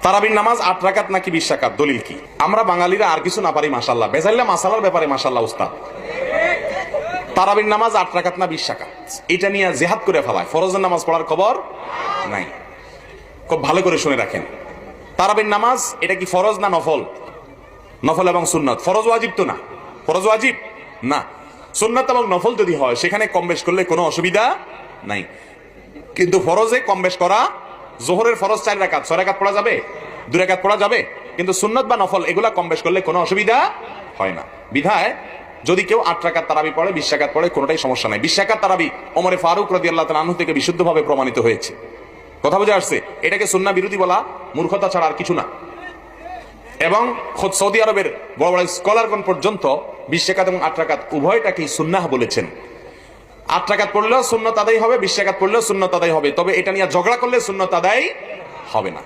তারাবির নামাজ 8 রাকাত নাকি 20 রাকাত, দলিল কি? আমরা বাঙালিরা আর কিছু না পারি মাশাআল্লাহ, বেজাইল্লা মাসালার ব্যাপারে মাশাআল্লাহ উস্তাদ। তারাবির নামাজ 8 রাকাত না 20 রাকাত, এটা নিয়ে জিহাদ করে ফেলায়, ফরজের নামাজ পড়ার খবর নাই। খুব ভালো করে শুনে রাখেন, তারাবির নামাজ এটা কি ফরজ না নফল? নফল এবং সুন্নাত। ফরজ ওয়াজিব তো না, ফরজ ওয়াজিব না, সুন্নাত এবং নফল যদি হয় সেখানে কম বেশ করলে কোনো অসুবিধা নাই। কিন্তু ফরজে কম বেশ করা, জোহরের ফরজ 4 রাকাত, 6 রাকাত পড়া যাবে, 2 রাকাত পড়া যাবে, কিন্তু সুন্নাত বা নফল এগুলা কম বেশ করলে কোনো অসুবিধা হয় না। বিধায় যদি কেউ 8 রাকাত তারাবি পড়ে, 20 রাকাত পড়ে, কোনোটাই সমস্যা নাই। 20 রাকাত তারাবি ওমরে ফারুক রাদিয়াল্লাহু তাআলা আনহু থেকে বিশুদ্ধভাবে প্রমাণিত হয়েছে। কথা বুঝে আসছে? এটাকে সুন্নাহ বিরোধী বলা মূর্খতা ছাড়া আর কিছু না। এবং খোদ সৌদি আরবের বড় বড় স্কলারগণ পর্যন্ত 20 রাকাত এবং 8 রাকাত উভয়টাকেই সুন্নাহ বলেছেন। 8 রাকাত পড়লেও সুন্নাত আদায় হবে, 20 রাকাত পড়লেও সুন্নাত আদায় হবে, তবে এটা নিয়ে ঝগড়া করলে সুন্নাত আদায় হবে না।